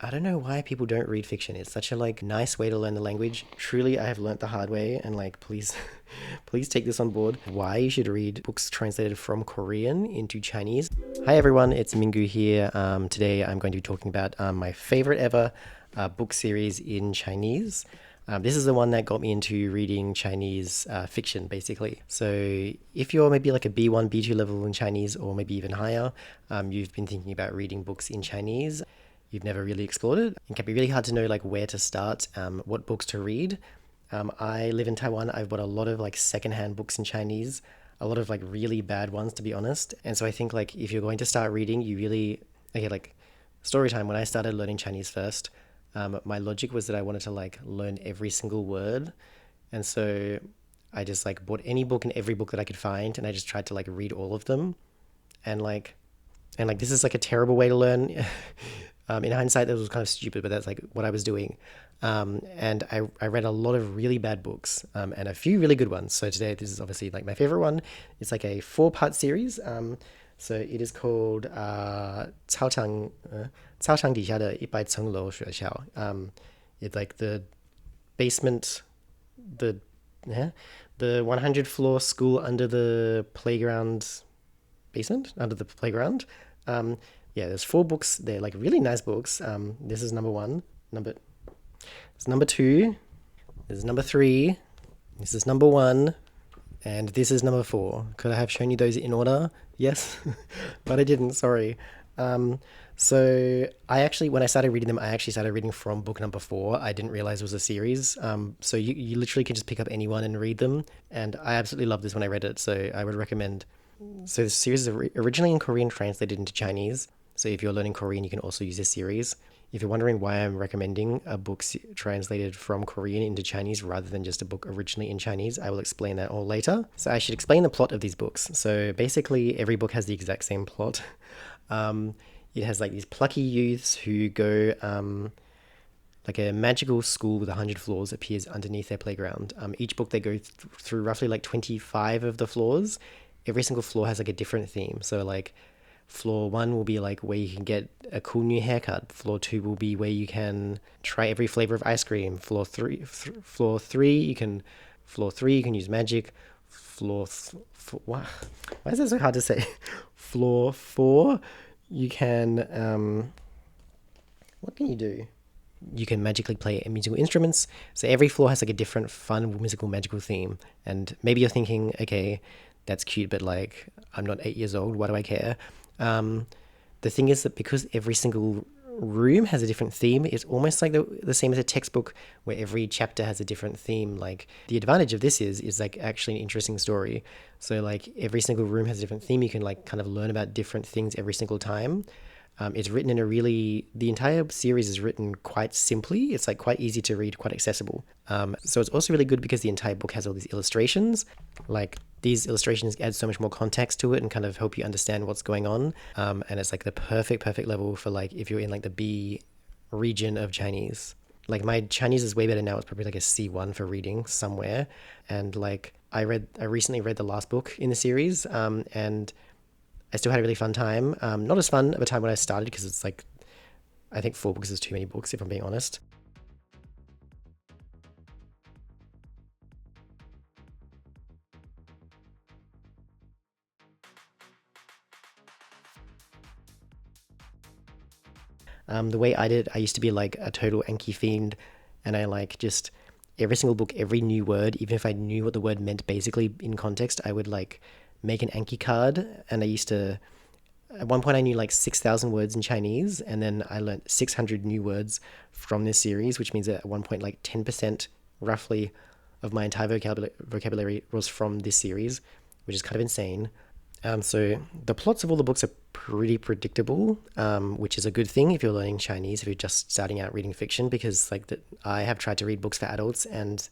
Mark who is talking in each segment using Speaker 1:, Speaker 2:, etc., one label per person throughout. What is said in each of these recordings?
Speaker 1: I don't know why people don't read fiction. It's such a nice way to learn the language. Truly, I have learnt the hard way, and please, please take this on board. Why you should read books translated from Korean into Chinese. Hi everyone, it's Mingu here. Today I'm going to be talking about my favorite ever book series in Chinese. This is the one that got me into reading Chinese fiction, basically. So if you're maybe like a B1, B2 level in Chinese, or maybe even higher, you've been thinking about reading books in Chinese, you've never really explored it, it can be really hard to know where to start, what books to read. I live in Taiwan. I've bought a lot of secondhand books in Chinese, a lot of really bad ones, to be honest. And so I think if you're going to start reading, you really, okay, story time. When I started learning Chinese first, my logic was that I wanted to learn every single word. And so I just bought any book and every book that I could find, and I just tried to read all of them. And this is a terrible way to learn. In hindsight, that was kind of stupid, but that's what I was doing. And I read a lot of really bad books, and a few really good ones. So today, this is obviously my favorite one. It's a 4-part series. So it is called 操场底下的100层楼学校. It's the basement, the yeah, the 100 floor school under the playground basement, under the playground. Yeah, there's 4 books. They're really nice books. This is number 1. It's number 2. This is number 3. This is number 1. And this is number 4. Could I have shown you those in order? Yes, but I didn't. Sorry. So when I started reading them, I actually started reading from book number 4. I didn't realize it was a series. So you literally can just pick up any one and read them. And I absolutely loved this when I read it. So I would recommend. So the series is originally in Korean, translated into Chinese. So if you're learning Korean, you can also use this series. If you're wondering why I'm recommending a book translated from Korean into Chinese rather than just a book originally in Chinese, I will explain that all later. So I should explain the plot of these books. So basically, every book has the exact same plot. It has these plucky youths who go a magical school with 100 floors appears underneath their playground. Each book they go through roughly 25 of the floors. Every single floor has a different theme. So floor 1 will be where you can get a cool new haircut. Floor 2 will be where you can try every flavor of ice cream. Floor 3 you can use magic. Why is that so hard to say? Floor 4 you can what can you do? You can magically play musical instruments. So every floor has a different fun musical magical theme. And maybe you're thinking, okay, that's cute, but I'm not 8 years old. Why do I care? The thing is that because every single room has a different theme, it's almost the same as a textbook where every chapter has a different theme. The advantage of this is actually an interesting story. So every single room has a different theme. You can kind of learn about different things every single time. It's written in the entire series is written quite simply. It's quite easy to read, quite accessible. So it's also really good because the entire book has all these illustrations. These illustrations add so much more context to it and kind of help you understand what's going on. And it's the perfect level for if you're in the B region of Chinese. My Chinese is way better now. It's probably a C1 for reading somewhere. And I recently read the last book in the series, and I still had a really fun time. Not as fun of a time when I started because it's I think 4 books is too many books, if I'm being honest. The way I did, I used to be a total Anki fiend, and I just every single book, every new word, even if I knew what the word meant basically in context, I would make an Anki card. And I used to, at one point I knew 6,000 words in Chinese, and then I learned 600 new words from this series, which means that at one point 10% roughly of my entire vocabulary was from this series, which is kind of insane. So the plots of all the books are pretty predictable, which is a good thing if you're learning Chinese, if you're just starting out reading fiction, because I have tried to read books for adults, and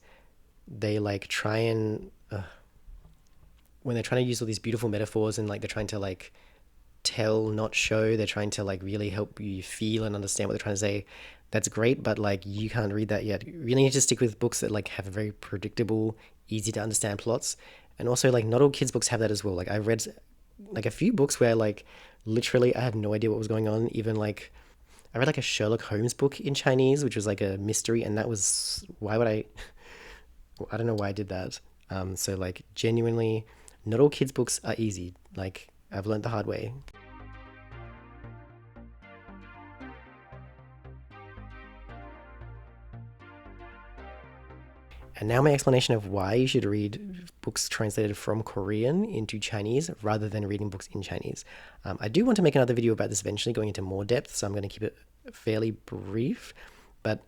Speaker 1: they try and when they're trying to use all these beautiful metaphors, and they're trying to tell, not show, they're trying to really help you feel and understand what they're trying to say. That's great, but you can't read that yet. You really need to stick with books that have a very predictable, easy to understand plots. And also not all kids books have that as well. I read a few books where literally I had no idea what was going on. Even I read like a Sherlock Holmes book in Chinese, which was like a mystery, and that was why would I don't know why I did that. So like genuinely, not all kids' books are easy. Like I've learned the hard way. And now my explanation of why you should read books translated from Korean into Chinese rather than reading books in Chinese. I do want to make another video about this eventually, going into more depth, so I'm going to keep it fairly brief. But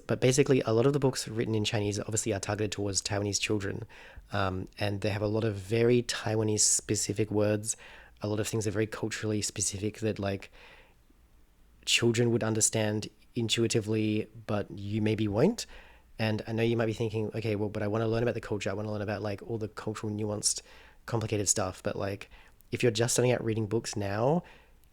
Speaker 1: but basically, a lot of the books written in Chinese obviously are targeted towards Taiwanese children, and they have a lot of very Taiwanese specific words. A lot of things are very culturally specific that like children would understand intuitively, but you maybe won't. And I know you might be thinking, okay, well, but I want to learn about the culture. I want to learn about like all the cultural nuanced, complicated stuff. But like, if you're just starting out reading books now,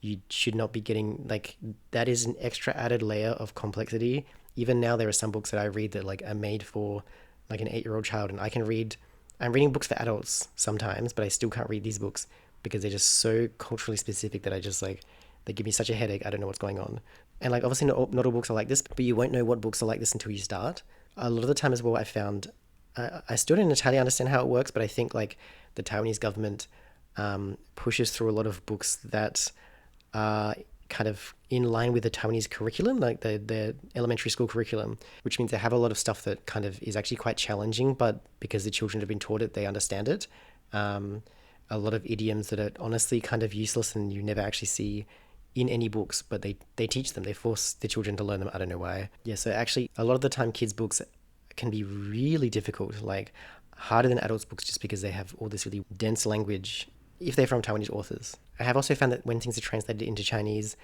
Speaker 1: you should not be getting like that is an extra added layer of complexity. Even now, there are some books that I read that like are made for like an 8-year-old child, and I can read. I'm reading books for adults sometimes, but I still can't read these books because they're just so culturally specific that I just like they give me such a headache. I don't know what's going on. And like obviously not all books are like this, but you won't know what books are like this until you start. A lot of the time as well, I found I still don't entirely understand how it works, but I think like the Taiwanese government pushes through a lot of books that are kind of in line with the Taiwanese curriculum, like the elementary school curriculum, which means they have a lot of stuff that kind of is actually quite challenging, but because the children have been taught it, they understand it. A lot of idioms that are honestly kind of useless and you never actually see in any books, but they teach them. They force the children to learn them. I don't know why. Yeah, so actually, a lot of the time, kids' books can be really difficult, like harder than adults' books, just because they have all this really dense language if they're from Taiwanese authors. I have also found that when things are translated into Chinese,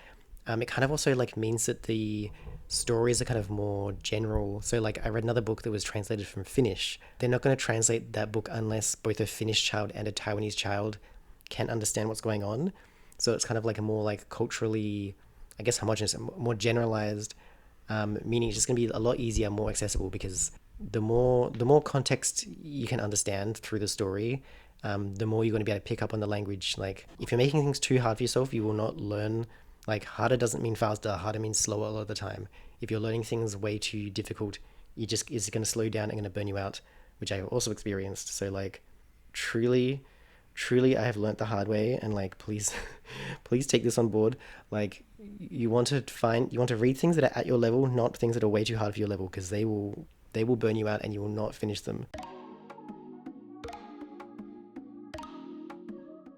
Speaker 1: it kind of also like means that the stories are kind of more general. So like I read another book that was translated from Finnish. They're not going to translate that book unless both a Finnish child and a Taiwanese child can understand what's going on. So it's kind of like a more like culturally, I guess, homogenous, more generalized, meaning it's just going to be a lot easier, more accessible because the more context you can understand through the story, the more you're going to be able to pick up on the language. Like if you're making things too hard for yourself, you will not learn. Like harder doesn't mean faster. Harder means slower a lot of the time. If you're learning things way too difficult, it's going to slow you down and going to burn you out, which I have also experienced. So like, truly truly I have learnt the hard way, and like please please take this on board. Like you want to read things that are at your level, not things that are way too hard for your level, because they will burn you out and you will not finish them.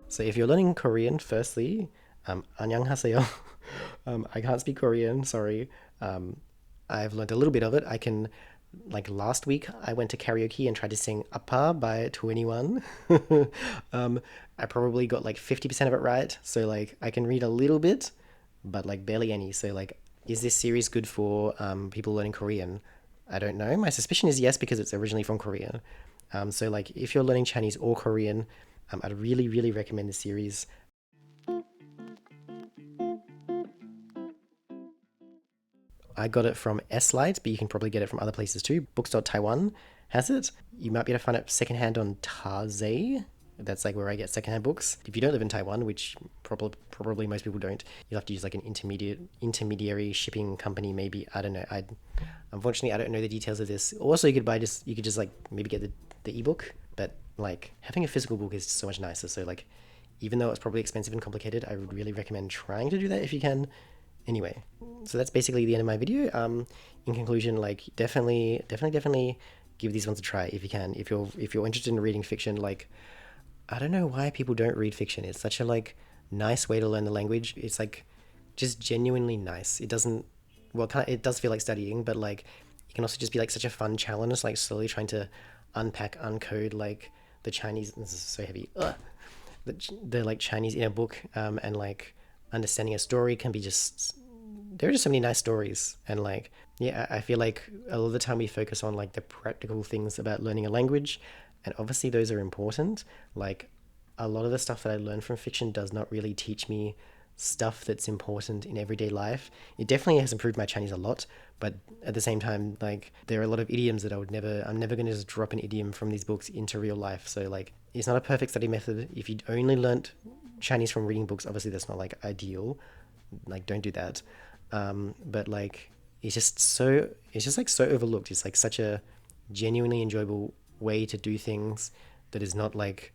Speaker 1: So if you're learning Korean, firstly, 안녕하세요. I can't speak Korean, sorry. I've learned a little bit of it. I can, like last week, I went to karaoke and tried to sing Appa by 21. I probably got like 50% of it right. So like I can read a little bit, but like barely any. So like, is this series good for people learning Korean? I don't know. My suspicion is yes, because it's originally from Korea. So like if you're learning Chinese or Korean, I'd really, really recommend this series. I got it from S-Lite, but you can probably get it from other places too. Books.Taiwan has it. You might be able to find it secondhand on Taze. That's like where I get secondhand books. If you don't live in Taiwan, which probably most people don't, you'll have to use like an intermediary shipping company. Maybe, I don't know. Unfortunately I don't know the details of this. Also, you could just like maybe get the ebook, but like having a physical book is so much nicer. So like, even though it's probably expensive and complicated, I would really recommend trying to do that if you can. Anyway, so that's basically the end of my video. In conclusion, like definitely give these ones a try if you can. If you're interested in reading fiction, like I don't know why people don't read fiction. It's such a like nice way to learn the language. It's like just genuinely nice. It doesn't, well, it does feel like studying, but like it can also just be like such a fun challenge, like slowly trying to uncode like the Chinese. This is so heavy. Ugh. The like Chinese in a book, and like understanding a story can be just, there are just so many nice stories. And like, yeah, I feel like a lot of the time we focus on like the practical things about learning a language, and obviously those are important. Like a lot of the stuff that I learned from fiction does not really teach me stuff that's important in everyday life. It definitely has improved my Chinese a lot, but at the same time, like there are a lot of idioms that I'm never going to just drop an idiom from these books into real life. So like, it's not a perfect study method. If you only learnt Chinese from reading books, obviously that's not like ideal. Like don't do that. but like it's just like so overlooked. It's like such a genuinely enjoyable way to do things that is not like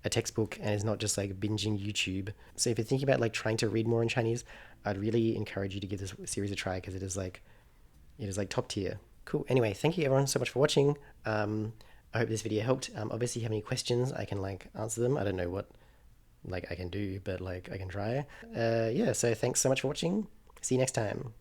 Speaker 1: a textbook and is not just like binging YouTube. So if you're thinking about like trying to read more in Chinese, I'd really encourage you to give this series a try because it is like top tier. Cool. Anyway, thank you everyone so much for watching. I hope this video helped. Obviously, if you have any questions, I can like answer them. I don't know what like I can do, but like I can try. Yeah. So thanks so much for watching. See you next time.